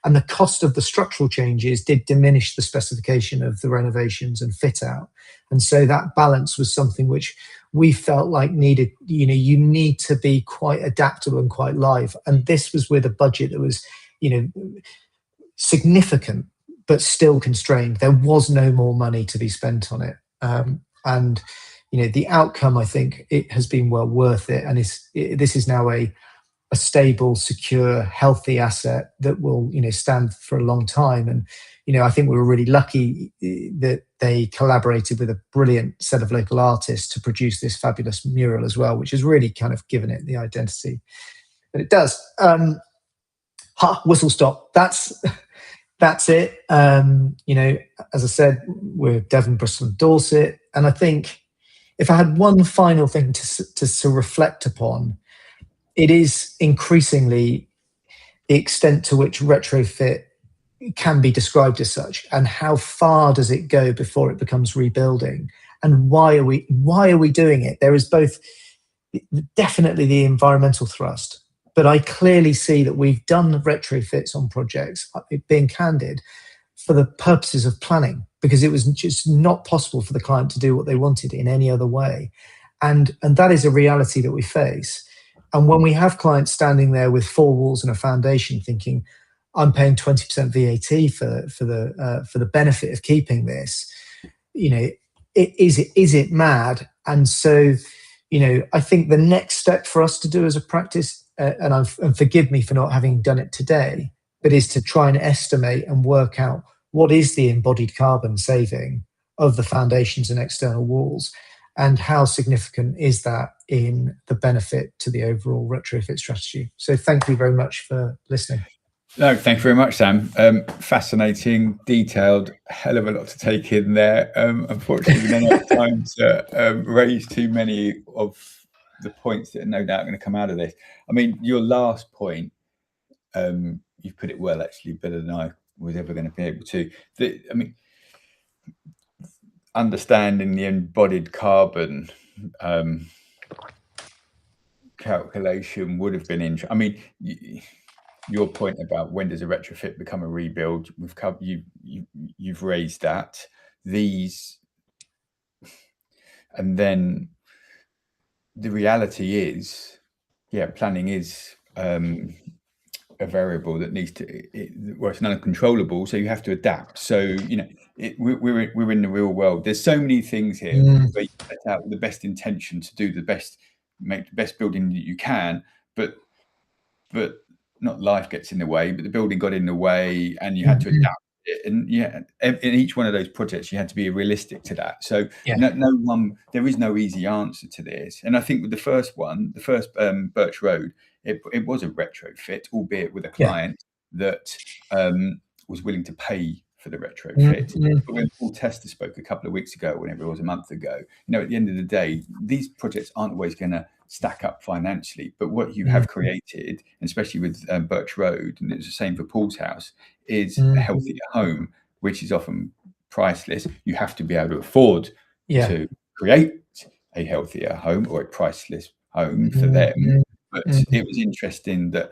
And the cost of the structural changes did diminish the specification of the renovations and fit out. And so that balance was something which we felt like needed, you need to be quite adaptable and quite live. And this was with a budget that was, significant, but still constrained. There was no more money to be spent on it. And the outcome, I think, it has been well worth it. And this is now a stable, secure, healthy asset that will, stand for a long time. And, I think we were really lucky that they collaborated with a brilliant set of local artists to produce this fabulous mural as well, which has really kind of given it the identity that it does. Whistle stop. That's it. As I said, we're Devon, Bristol, and Dorset. And I think if I had one final thing to reflect upon, it is increasingly the extent to which retrofit can be described as such, and how far does it go before it becomes rebuilding, and why are we doing it? There is both definitely the environmental thrust, but I clearly see that we've done retrofits on projects, being candid, for the purposes of planning, because it was just not possible for the client to do what they wanted in any other way. And that is a reality that we face. And when we have clients standing there with 4 walls and a foundation thinking, I'm paying 20% VAT for the benefit of keeping this, is it mad? And so, I think the next step for us to do as a practice, and forgive me for not having done it today, but is to try and estimate and work out what is the embodied carbon saving of the foundations and external walls, and how significant is that in the benefit to the overall retrofit strategy. So thank you very much for listening. No, thank you very much, Sam. Fascinating, detailed, hell of a lot to take in there. Unfortunately, we don't have time to raise too many of the points that are no doubt going to come out of this. I mean, your last point, you put it well, actually, better than I was ever going to be able to. Understanding the embodied carbon calculation would have been interesting. I mean, your point about when does a retrofit become a rebuild, we've covered, you've raised that. And then the reality is, planning is a variable that needs to, it's uncontrollable, so you have to adapt. So we're in the real world. There's so many things here where you set out with the best intention to do make the best building that you can, but not life gets in the way, but the building got in the way, and you had to adapt it. And in each one of those projects, you had to be realistic to that. So there is no easy answer to this. And I think with the first Birch Road, it was a retrofit, albeit with a client that was willing to pay for the retrofit. But when Paul Tester spoke a couple of weeks ago, whenever it was, a month ago, at the end of the day, these projects aren't always going to stack up financially. But what you have created, and especially with Birch Road, and it's the same for Paul's house, is a healthier home, which is often priceless. You have to be able to afford to create a healthier home or a priceless home for them. But it was interesting that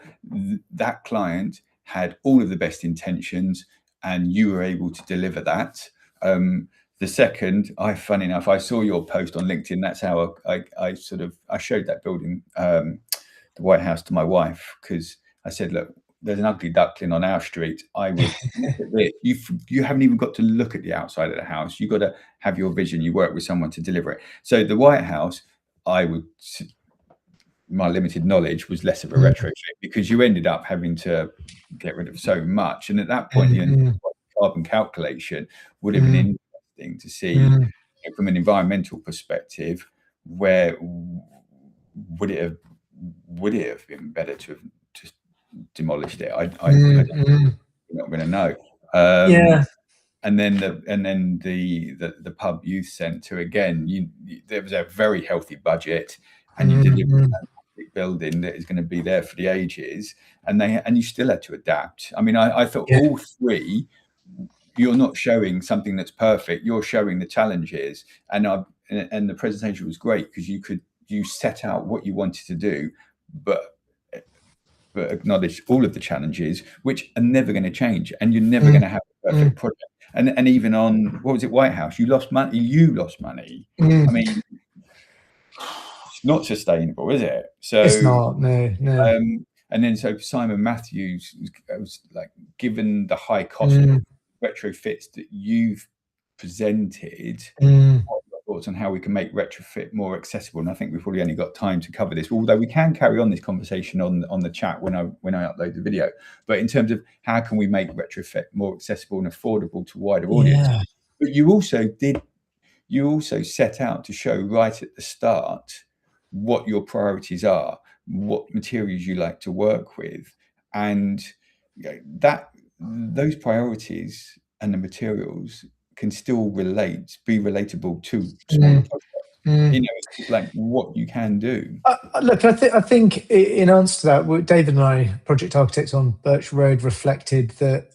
that client had all of the best intentions, and you were able to deliver that. The second, funny enough, I saw your post on LinkedIn. That's how I showed that building, the White House, to my wife, because I said, look, there's an ugly duckling on our street. I would look at it. You haven't even got to look at the outside of the house. You've got to have your vision. You work with someone to deliver it. So the White House, my limited knowledge, was less of a retrofit, because you ended up having to get rid of so much. And at that point, the carbon calculation would have been interesting to see from an environmental perspective. Where would it have been better to have just demolished it? I'm not going to know. And then the pub youth centre, again, there was a very healthy budget, and you delivered a building that is going to be there for the ages, and you still had to adapt. I mean, I thought all three, you're not showing something that's perfect, you're showing the challenges, and the presentation was great, because you set out what you wanted to do, but acknowledge all of the challenges, which are never going to change, and you're never going to have a perfect project. And even on, what was it, White House, you lost money. I mean, it's not sustainable, is it? So it's not. No. And then so Simon Matthews was like given the high cost retrofits that you've presented, what are your thoughts on how we can make retrofit more accessible? And I think we've probably only got time to cover this, although we can carry on this conversation on the chat when I upload the video. But in terms of how can we make retrofit more accessible and affordable to wider audiences? But you also set out to show right at the start what your priorities are, what materials you like to work with, and those priorities and the materials can still be relatable to smaller projects. Like what you can do. Look, I think in answer to that, David and I, project architects on Birch Road, reflected that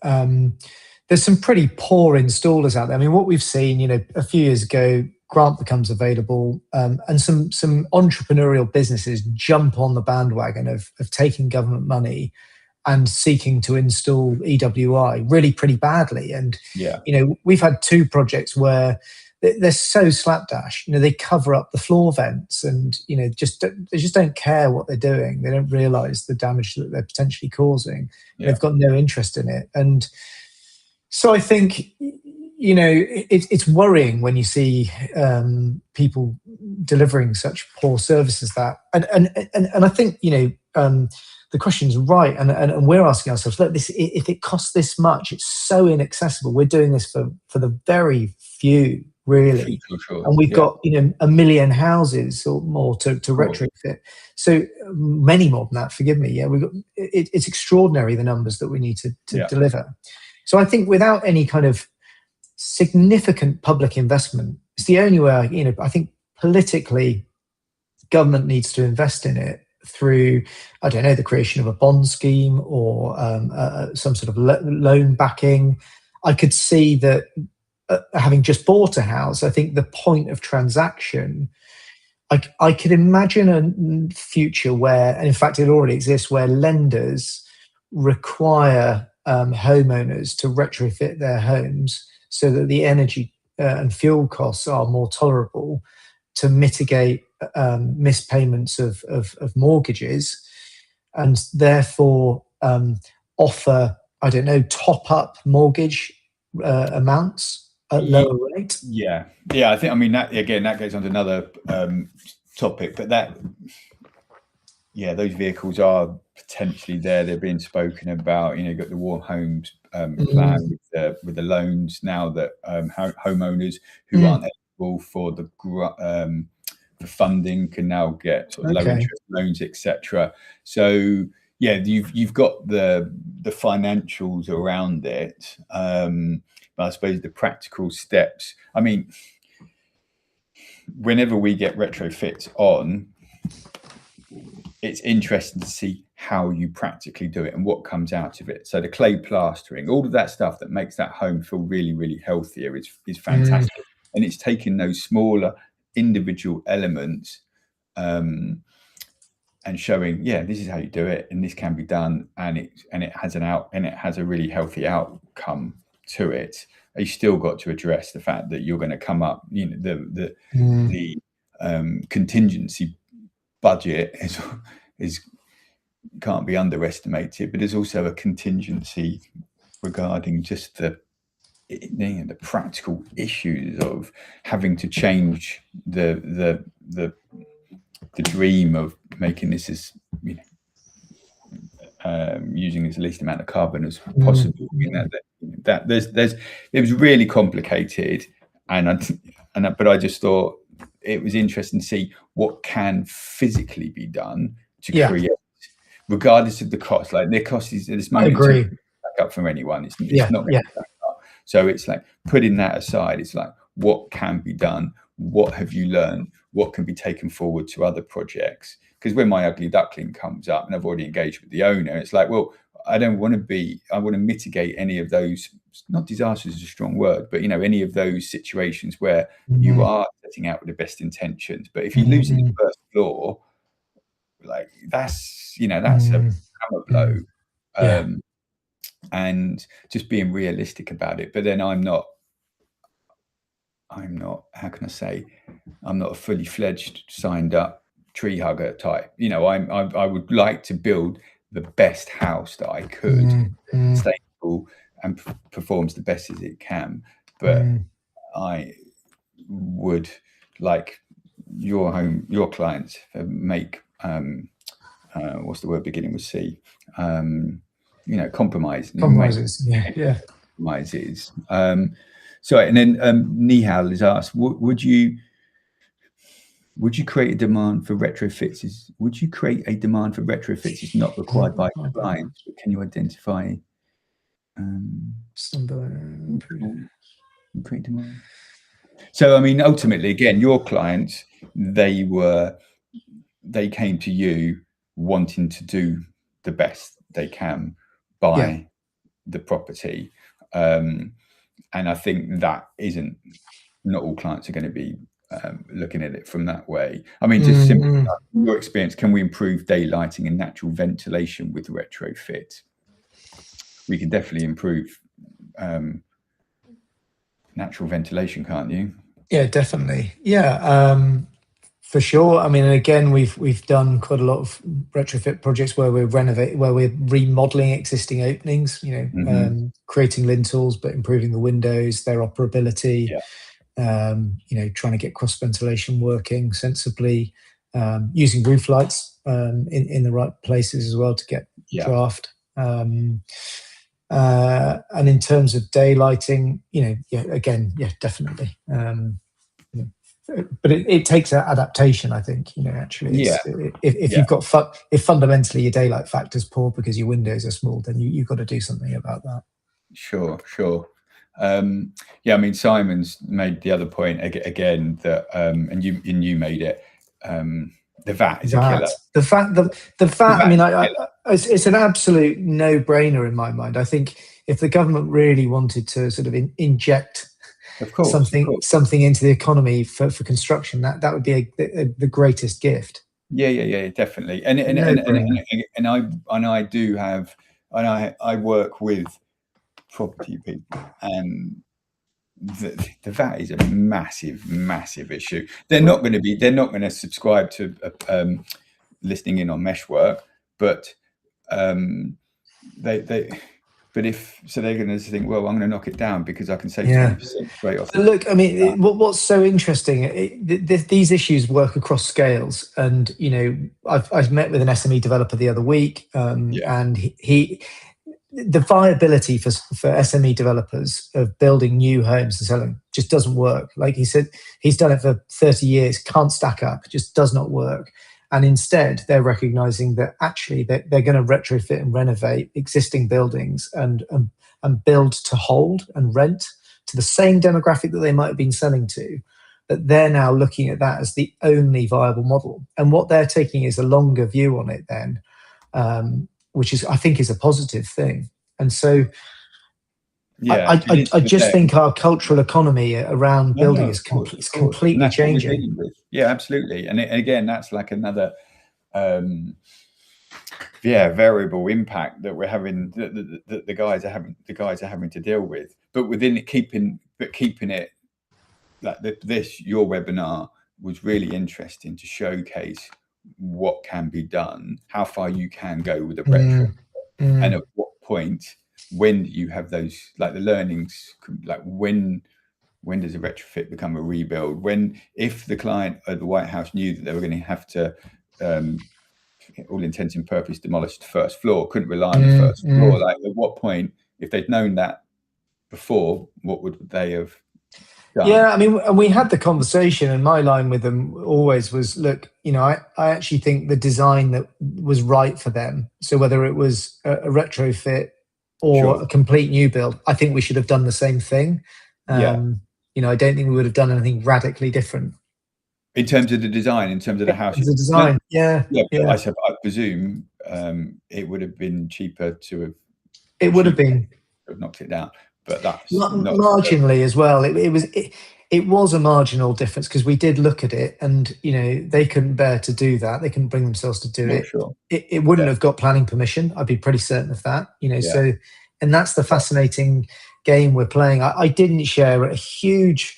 there's some pretty poor installers out there. I mean, what we've seen, a few years ago, grant becomes available, and some entrepreneurial businesses jump on the bandwagon of taking government money and seeking to install EWI really pretty badly. And we've had 2 projects where they're so slapdash. They cover up the floor vents, and they just don't care what they're doing. They don't realise the damage that they're potentially causing. They've got no interest in it. And so I think it's worrying when you see people delivering such poor services that, and I think the question's right, and we're asking ourselves, look, if it costs this much, it's so inaccessible. We're doing this for the very few, really, sure. And we've got 1 million houses or more to retrofit. So many more than that. Forgive me. Yeah, we've got it's extraordinary the numbers that we need to deliver. So I think without any kind of significant public investment, it's the only way. I think politically, government needs to invest in it through, I don't know, the creation of a bond scheme or some sort of loan backing. I could see that having just bought a house, I think the point of transaction, I could imagine a future where, and in fact it already exists, where lenders require homeowners to retrofit their homes so that the energy and fuel costs are more tolerable, to mitigate mispayments of mortgages, and therefore offer, I don't know, top up mortgage amounts at lower rate. Yeah. I think, that goes on to another topic, but those vehicles are potentially there. They're being spoken about. You've got the Warm Homes plan with the loans now that homeowners who aren't eligible for the funding can now get sort of low interest loans, etc. So you've got the financials around it, but I suppose the practical steps. I mean, whenever we get retrofits on, it's interesting to see how you practically do it and what comes out of it. So the clay plastering, all of that stuff that makes that home feel really, really healthier is fantastic. And it's taking those smaller individual elements and showing, this is how you do it, and this can be done, and it has a really healthy outcome to it. You still got to address the fact that you're going to come up, the contingency budget is can't be underestimated, but there's also a contingency regarding just the practical issues of having to change the dream of making this as using as least amount of carbon as possible. It was really complicated, but I just thought it was interesting to see what can physically be done to create, regardless of the cost. Like the cost is at this moment, I agree, back up from anyone. It's not going to back up. So it's like putting that aside. It's like, what can be done? What have you learned? What can be taken forward to other projects? Because when my ugly duckling comes up and I've already engaged with the owner, it's like, well, I want to mitigate any of those, not disaster is a strong word, but any of those situations where you are setting out with the best intentions. But if you lose in the first floor, like that's a hammer blow. And just being realistic about it. But then I'm not, how can I say, I'm not a fully fledged, signed up tree hugger type. I would like to build the best house that I could, sustainable, and performs the best as it can. But I would like your clients make what's the word beginning with C? Compromises. Yeah. Compromises. Sorry, and then Nihal has asked, would you create a demand for retrofits? Would you create a demand for retrofits is not required by clients, but can you identify create demand? So, I mean, ultimately, again, your clients, they came to you wanting to do the best they can by the property. And I think that not all clients are going to be looking at it from that way. I mean, just simply your experience, can we improve daylighting and natural ventilation with retrofit? We can definitely improve natural ventilation, can't you? Yeah, definitely. Yeah, for sure. I mean, again, we've done quite a lot of retrofit projects where we're remodeling existing openings. Creating lintels but improving the windows, their operability. Trying to get cross ventilation working sensibly, using roof lights in the right places as well to get draft. And in terms of daylighting, definitely. But it takes adaptation, I think. Actually, if fundamentally your daylight factor's poor because your windows are small, then you've got to do something about that. Sure. I mean, Simon's made the other point again that, and you made it. The VAT is a killer. The VAT. I mean, it's an absolute no-brainer in my mind. I think if the government really wanted to sort of inject something into the economy for construction, that would be the greatest gift. Yeah, definitely. And I work with property people, and the VAT is a massive issue. They're not going to subscribe to listening in on Meshwork, but they're going to think, well, I'm going to knock it down because I can save 20% straight off. Look, I mean, what's so interesting? These issues work across scales, and I've met with an SME developer the other week, and the viability for SME developers of building new homes and selling just doesn't work. Like he said, he's done it for 30 years, can't stack up, just does not work. And instead, they're recognizing that actually they're going to retrofit and renovate existing buildings and build to hold and rent to the same demographic that they might have been selling to. But they're now looking at that as the only viable model. And what they're taking is a longer view on it then, which I think is a positive thing. And so I just think our cultural economy around building is completely changing. Yeah, absolutely. And again, that's like another variable impact that we're having, that the guys are having to deal with. But within it, keeping it like your webinar was really interesting to showcase what can be done, how far you can go with a retrofit, and at what point, when you have those, like the learnings, like when does a retrofit become a rebuild? If the client at the White House knew that they were going to have to, all intents and purposes, demolish the first floor, couldn't rely on the first floor. Like at what point, if they'd known that before, what would they have done? Yeah, I mean, and we had the conversation, and my line with them always was, look, I actually think the design that was right for them, so whether it was a retrofit or a complete new build, I think we should have done the same thing. I don't think we would have done anything radically different. In terms of the design, in terms of the house? The design, yeah. I presume it would have been cheaper to have... It would have been. Have knocked it down. But that's marginally as well. It was a marginal difference because we did look at it, and they couldn't bear to do that. They couldn't bring themselves to do it. Sure. It wouldn't have got planning permission. I'd be pretty certain of that. So, and that's the fascinating game we're playing. I didn't share a huge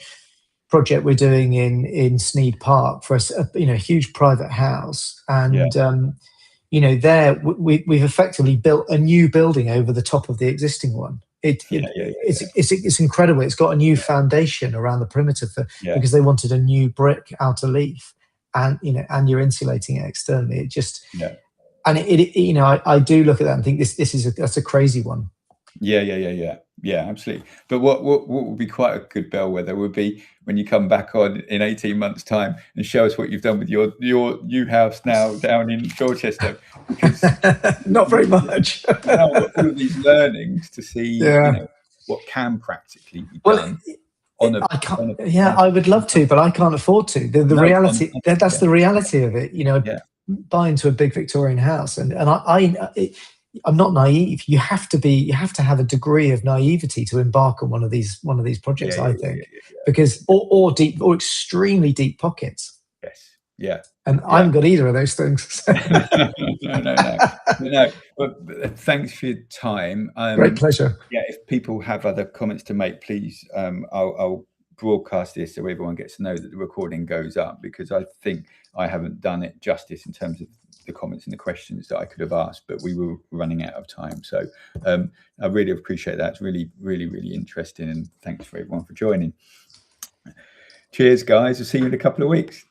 project we're doing in Sneed Park for a huge private house, and there we've effectively built a new building over the top of the existing one. It's incredible. It's got a new foundation around the perimeter because they wanted a new brick outer leaf, and and you're insulating it externally. It just and I do look at that and think that's a crazy one. Yeah, absolutely. But what would be quite a good bellwether would be when you come back on in 18 months' time and show us what you've done with your new house now down in Dorchester, because not very much. All of these learnings to see what can practically be done. I would love to, but I can't afford to. The reality that's the reality of it. Buy into a big Victorian house, and I'm not naive. You have to have a degree of naivety to embark on one of these projects. I think because or extremely deep pockets. And I haven't got either of those things. No. But thanks for your time. Great pleasure. If people have other comments to make, please, I'll broadcast this so everyone gets to know that the recording goes up, because I think I haven't done it justice in terms of the comments and the questions that I could have asked, but we were running out of time. So I really appreciate that. It's really, really, really interesting. And thanks for everyone for joining. Cheers, guys. I'll see you in a couple of weeks.